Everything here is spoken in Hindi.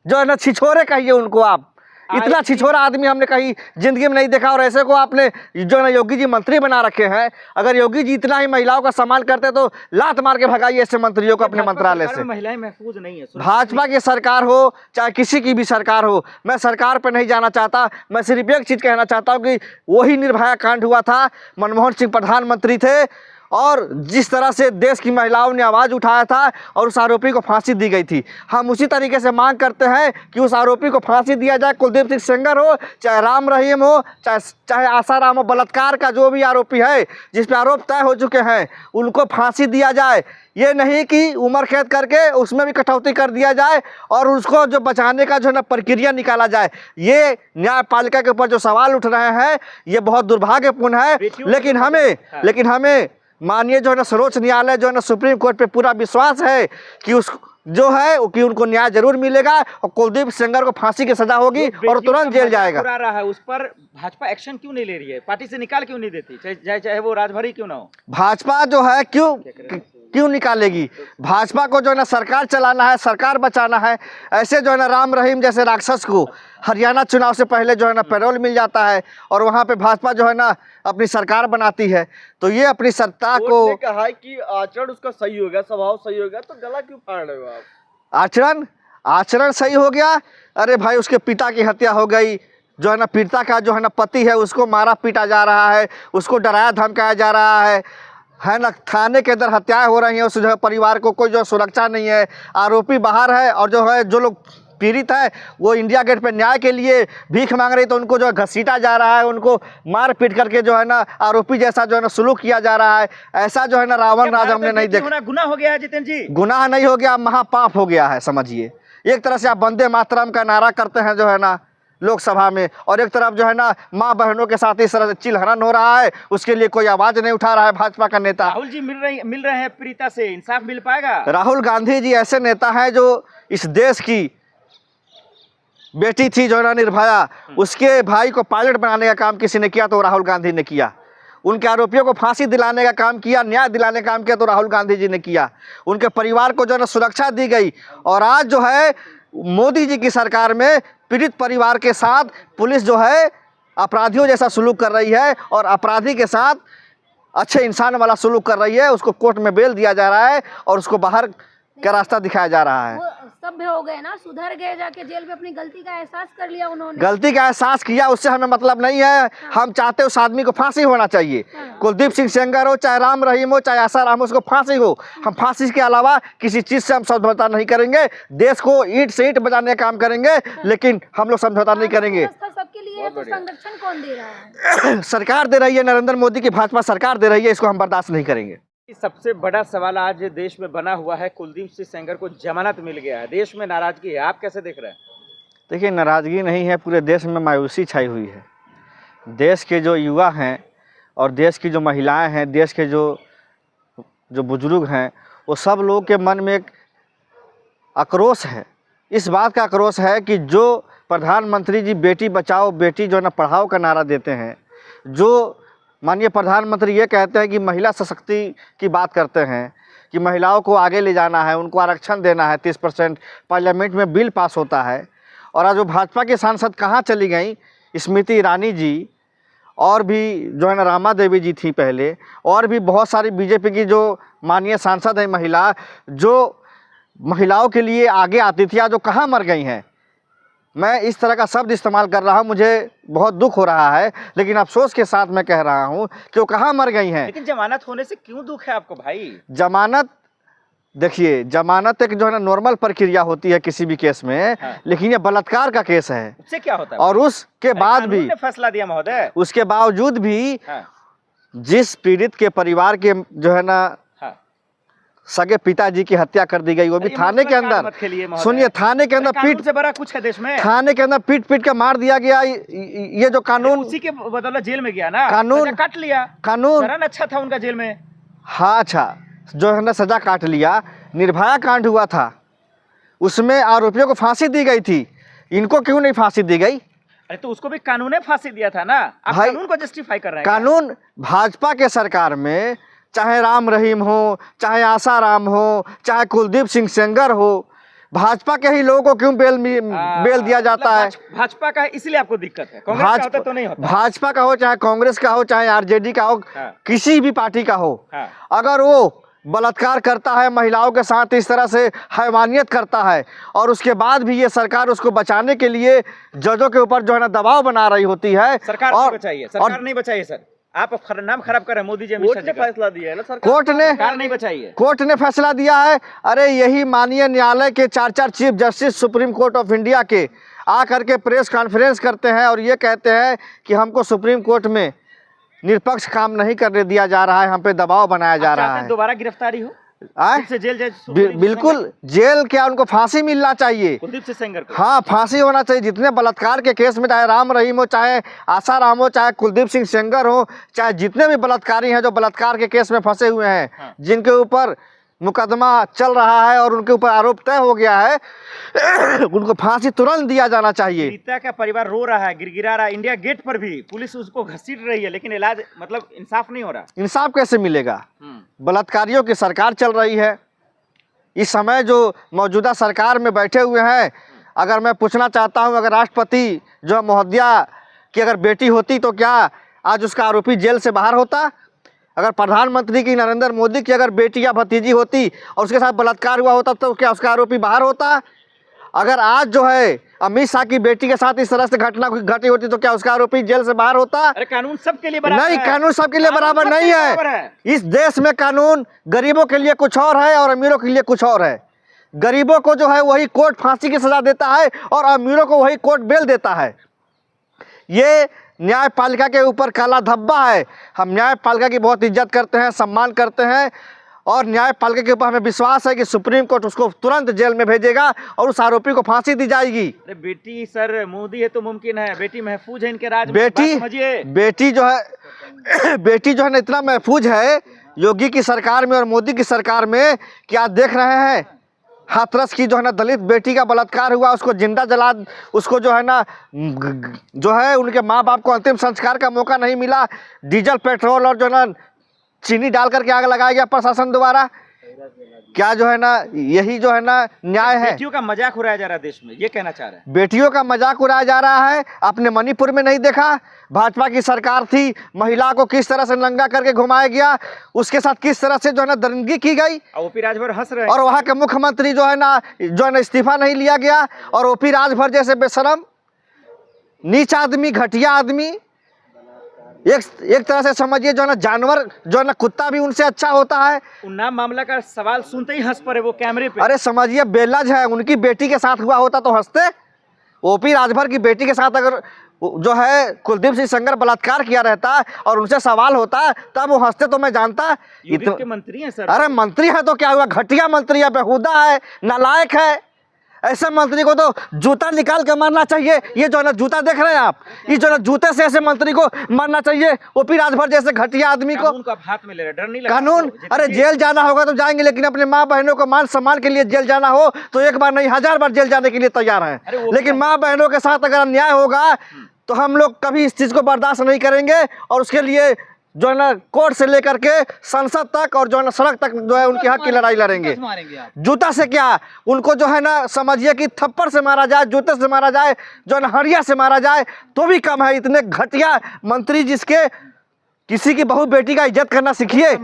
जो है ना छिछोरे कहिए उनको आप। इतना छिछोरा आदमी हमने कहीं जिंदगी में नहीं देखा। और ऐसे को आपने जो है ना योगी जी मंत्री बना रखे हैं। अगर योगी जी इतना ही महिलाओं का सम्मान करते तो लात मार के भगाइए ऐसे मंत्रियों को अपने मंत्रालय से। महिलाएं महफूज नहीं है। भाजपा की सरकार हो चाहे किसी की भी सरकार हो, मैं सरकार पर नहीं जाना चाहता। मैं सिर्फ एक चीज कहना चाहता हूँ कि वही निर्भया कांड हुआ था, मनमोहन सिंह प्रधानमंत्री थे और जिस तरह से देश की महिलाओं ने आवाज़ उठाया था और उस आरोपी को फांसी दी गई थी, हम उसी तरीके से मांग करते हैं कि उस आरोपी को फांसी दिया जाए। कुलदीप सिंह सेंगर हो चाहे राम रहीम हो चाहे आसाराम हो, बलात्कार का जो भी आरोपी है जिस पे आरोप तय हो चुके हैं उनको फांसी दिया जाए। ये नहीं कि उम्र कैद करके उसमें भी कटौती कर दिया जाए और उसको जो बचाने का जो है ना प्रक्रिया निकाला जाए। ये न्यायपालिका के ऊपर जो सवाल उठ रहे हैं ये बहुत दुर्भाग्यपूर्ण है। लेकिन हमें मानिए जो है ना सर्वोच्च न्यायालय जो है ना सुप्रीम कोर्ट पे पूरा विश्वास है कि उस जो है कि उनको न्याय जरूर मिलेगा और कुलदीप सेंगर को फांसी की सजा होगी और तुरंत जेल जाएगा। रहा है उस पर भाजपा एक्शन क्यों नहीं ले रही है? पार्टी से निकाल क्यों नहीं देती? चाहे वो राजभरी क्यों ना हो। भाजपा जो है क्यों निकालेगी? भाजपा को जो है ना सरकार चलाना है, सरकार बचाना है। ऐसे जो है ना राम रहीम जैसे राक्षस को हरियाणा चुनाव से पहले जो है ना पैरोल मिल जाता है और वहाँ पे भाजपा जो है ना अपनी सरकार बनाती है। तो ये अपनी सत्ता को कहा है कि आचरण उसका सही हो गया, स्वभाव सही हो गया, तो गला क्यों फाड़ रहे हो आप? आचरण सही हो गया? अरे भाई उसके पिता की हत्या हो गई, जो है ना पीड़िता का जो है ना पति है उसको मारा पीटा जा रहा है, उसको डराया धमकाया जा रहा है ना। थाने के अंदर हत्याएं हो रही हैं, उस जो है परिवार को कोई जो सुरक्षा नहीं है, आरोपी बाहर है और जो है जो लोग पीड़ित है वो इंडिया गेट पे न्याय के लिए भीख मांग रही, तो उनको जो है घसीटा जा रहा है, उनको मार पीट करके जो है ना आरोपी जैसा जो है ना सुलूक किया जा रहा है। ऐसा जो है ना रावण राज हमने नहीं देखा। गुनाह हो गया है जितेंद्र जी? गुनाह नहीं हो गया, महापाप हो गया है समझिए। एक तरह से आप वंदे मातरम का नारा करते हैं जो है ना लोकसभा में, और एक तरफ जो है ना माँ बहनों के साथ इस तरह से चिल्हनन हो रहा है, उसके लिए कोई आवाज नहीं उठा रहा है भाजपा का नेता। राहुल जी मिल रहे हैं पीड़िता से, इंसाफ मिल पाएगा? राहुल गांधी जी ऐसे नेता हैं जो इस देश की बेटी थी जो है ना निर्भया, उसके भाई को पायलट बनाने का काम किसी ने किया तो राहुल गांधी ने किया। उनके आरोपियों को फांसी दिलाने का काम किया, न्याय दिलाने का काम किया तो राहुल गांधी जी ने किया। उनके परिवार को जो है ना सुरक्षा दी गई। और आज जो है मोदी जी की सरकार में पीड़ित परिवार के साथ पुलिस जो है अपराधियों जैसा सलूक कर रही है और अपराधी के साथ अच्छे इंसान वाला सलूक कर रही है। उसको कोर्ट में बेल दिया जा रहा है और उसको बाहर का रास्ता दिखाया जा रहा है। सभ्य हो गए ना, सुधर गए, जाके जेल में अपनी गलती का एहसास कर लिया उन्होंने। गलती का एहसास किया, उससे हमें मतलब नहीं है। हाँ। हम चाहते उस आदमी को फांसी होना चाहिए। हाँ। कुलदीप सिंह सेंगर हो चाहे राम रहीम हो चाहे आसाराम हो, उसको फांसी हो। हम फांसी के अलावा किसी चीज से हम समझौता नहीं करेंगे। देश को ईंट से ईंट बजाने का काम करेंगे। हाँ। लेकिन हम लोग समझौता नहीं करेंगे। सबके लिए तो संरक्षण कौन दे रहा है? सरकार दे रही है, नरेंद्र मोदी की भाजपा सरकार दे रही है। इसको हम बर्दाश्त नहीं करेंगे। सबसे बड़ा सवाल आज देश में बना हुआ है, कुलदीप सिंह सेंगर को जमानत मिल गया है, देश में नाराजगी है, आप कैसे देख रहे हैं? देखिए नाराजगी नहीं है, पूरे देश में मायूसी छाई हुई है। देश के जो युवा हैं और देश की जो महिलाएं हैं, देश के जो बुजुर्ग हैं, वो सब लोग के मन में एक आक्रोश है। इस बात का आक्रोश है कि जो प्रधानमंत्री जी बेटी बचाओ बेटी जो है ना पढ़ाओ का नारा देते हैं, जो माननीय प्रधानमंत्री ये कहते हैं कि महिला सशक्ति की बात करते हैं कि महिलाओं को आगे ले जाना है, उनको आरक्षण देना है, 30% पार्लियामेंट में बिल पास होता है। और आज वो भाजपा के सांसद कहाँ चली गई? स्मृति ईरानी जी और भी जो है ना रामा देवी जी थी पहले, और भी बहुत सारी बीजेपी की जो माननीय सांसद है महिला, जो महिलाओं के लिए आगे आती थी, आज वो कहाँ मर गई हैं? मैं इस तरह का शब्द इस्तेमाल कर रहा हूँ, मुझे बहुत दुख हो रहा है, लेकिन अफसोस के साथ मैं कह रहा हूँ कि वो कहाँ मर गई हैं। लेकिन जमानत होने से क्यों दुख है आपको भाई? जमानत, देखिए जमानत एक जो है ना नॉर्मल प्रक्रिया होती है किसी भी केस में। हाँ। लेकिन ये बलात्कार का केस है, उससे क्या होता है? और उसके बाद भी फैसला दिया महोदय, उसके बावजूद भी हाँ। जिस पीड़ित के परिवार के जो है ना सगे पिताजी की हत्या कर दी गई, वो भी थाने के अंदर। सुनिए, थाने के अंदर पीट से बड़ा कुछ है देश में, थाने के अंदर पीट के मार दिया गया। ये जो कानून, उसी के बदौलत जेल में गया ना, कानून काट लिया। कानून अच्छा था उनका जेल में। हाँ अच्छा, जो है ना सजा काट लिया। निर्भया कांड हुआ था, उसमें आरोपियों को फांसी दी गई थी, इनको क्यों नहीं फांसी दी गई? अरे तो उसको भी कानून ने फांसी दिया था ना, आप कानून को जस्टिफाई कर रहे हैं। कानून भाजपा के सरकार में, चाहे राम रहीम हो, चाहे आसाराम हो, चाहे कुलदीप सिंह सेंगर हो, भाजपा के ही लोगों को क्यों बेल दिया जाता है? भाजपा का है इसलिए आपको दिक्कत है, कांग्रेस का होता तो नहीं होता। भाजपा का हो, चाहे कांग्रेस का हो, चाहे आरजेडी का हो, हाँ। किसी भी पार्टी का हो, हाँ। अगर वो बलात्कार करता है, महिलाओं के साथ इस तरह से हैवानियत करता है, और उसके बाद भी ये सरकार उसको बचाने के लिए जजों के ऊपर जो है ना दबाव बना रही होती है। सरकार नहीं बचाइए, सरकार नहीं बचाइए सर, आप नाम खराब कर रहे हैं मोदी जी, अमित शाह जी का। फैसला दिया है ना सरकार, कोर्ट ने नहीं बचाइए, कोर्ट ने फैसला दिया है। अरे यही माननीय न्यायालय के 4 chief justice supreme court of India के आ करके प्रेस कॉन्फ्रेंस करते हैं और ये कहते हैं कि हमको सुप्रीम कोर्ट में निष्पक्ष काम नहीं करने दिया जा रहा है, हम पे दबाव बनाया जा रहा है। दोबारा गिरफ्तारी हो, आए? से जेल जज बिल्कुल जेल, क्या उनको फांसी मिलना चाहिए, कुलदीप सिंह सेंगर को। हाँ फांसी होना चाहिए। जितने बलात्कार के केस में, चाहे राम रहीम हो, चाहे आशा राम हो, चाहे कुलदीप सिंह सेंगर हो, चाहे जितने भी बलात्कारी हैं जो बलात्कार के केस में फंसे हुए हैं, हाँ। जिनके ऊपर मुकदमा चल रहा है और उनके ऊपर आरोप तय हो गया है, उनको फांसी तुरंत दिया जाना चाहिए। पीड़िता का परिवार रो रहा है, गिड़गिड़ा रहा है, इंडिया गेट पर भी पुलिस उसको घसीट रही है, लेकिन इलाज मतलब इंसाफ नहीं हो रहा। इंसाफ कैसे मिलेगा? बलात्कारियों की सरकार चल रही है इस समय, जो मौजूदा सरकार में बैठे हुए हैं। अगर मैं पूछना चाहता हूं, अगर राष्ट्रपति जो महोदया की अगर बेटी होती तो क्या आज उसका आरोपी जेल से बाहर होता? अगर प्रधानमंत्री की नरेंद्र मोदी की अगर बेटी या भतीजी होती और उसके साथ बलात्कार हुआ होता तो क्या उसका आरोपी बाहर होता? अगर आज जो है अमित शाह की बेटी के साथ इस तरह से घटना घटी होती तो क्या उसका आरोपी जेल से बाहर होता? अरे कानून सबके लिए बराबर नहीं, है। कानून सबके लिए बराबर नहीं है। इस देश में कानून गरीबों के लिए कुछ और है और अमीरों के लिए कुछ और है। गरीबों को जो है वही कोर्ट फांसी की सजा देता है और अमीरों को वही कोर्ट बेल देता है। ये न्यायपालिका के ऊपर काला धब्बा है। हम न्यायपालिका की बहुत इज्जत करते हैं, सम्मान करते हैं, और न्यायपालिका के ऊपर हमें विश्वास है कि सुप्रीम कोर्ट उसको तुरंत जेल में भेजेगा और उस आरोपी को फांसी दी जाएगी। अरे बेटी सर मोदी है तो मुमकिन है, बेटी महफूज है इनके राज में। बेटी जो है ना इतना महफूज है योगी की सरकार में और मोदी की सरकार में कि आज देख रहे हैं हाथरस की जो है ना दलित बेटी का बलात्कार हुआ, उसको जिंदा जला, उसको जो है ना जो है उनके माँ बाप को अंतिम संस्कार का मौका नहीं मिला। डीजल पेट्रोल और जो है ना चीनी डाल करके आग लगाया गया प्रशासन द्वारा। क्या जो है ना यही जो है ना न्याय है? बेटियों का मजाक उड़ाया जा रहा है देश में, ये कहना चाह रहे हैं। बेटियों का मजाक उड़ाया जा रहा है। आपने मणिपुर में नहीं देखा? भाजपा की सरकार थी, महिला को किस तरह से नंगा करके घुमाया गया, उसके साथ किस तरह से जो है ना दरिंदगी की गई। ओपी राजभर हंस रहे हैं। और वहाँ के मुख्यमंत्री जो है ना इस्तीफा नहीं लिया गया, और ओपी राजभर जैसे बेशरम नीच आदमी, घटिया आदमी, एक तरह से समझिए जो है ना जानवर, जो है ना कुत्ता भी उनसे अच्छा होता है। उन्नाव मामला का सवाल सुनते ही हंस पड़े वो कैमरे पे। अरे समझिए बेलज है, उनकी बेटी के साथ हुआ होता तो हंसते। ओपी राजभर की बेटी के साथ अगर जो है कुलदीप सिंह सेंगर बलात्कार किया रहता और उनसे सवाल होता तब वो हंसते तो मैं जानता। के मंत्री हैं सर। अरे मंत्री है तो क्या हुआ, घटिया मंत्री है, बेहुदा है, नालायक है। ऐसे मंत्री को तो जूता निकाल के मारना चाहिए। ये जो ना जूता देख रहे हैं आप, ये जो ना जूते से ऐसे मंत्री को मारना चाहिए, ओपी राजभर जैसे घटिया आदमी को। कानून को आप हाथ में ले रहे, डर नहीं लगा? कानून, अरे जेल जाना होगा तो जाएंगे, लेकिन अपने माँ बहनों को मान सम्मान के लिए जेल जाना हो तो एक बार नहीं 1000 बार जेल जाने के लिए तैयार हैं। लेकिन माँ बहनों के साथ अगर अन्याय होगा तो हम लोग कभी इस चीज को बर्दाश्त नहीं करेंगे, और उसके लिए जो है ना कोर्ट से लेकर के संसद तक और जो है ना सड़क तक जो है उनके हक की लड़ाई लड़ेंगे। जूता से क्या, उनको जो है ना समझिए कि थप्पड़ से मारा जाए, जूते से मारा जाए, जो है ना हड़िया से मारा जाए तो भी कम है। इतने घटिया मंत्री जिसके किसी की बहू बेटी का इज्जत करना सीखिए।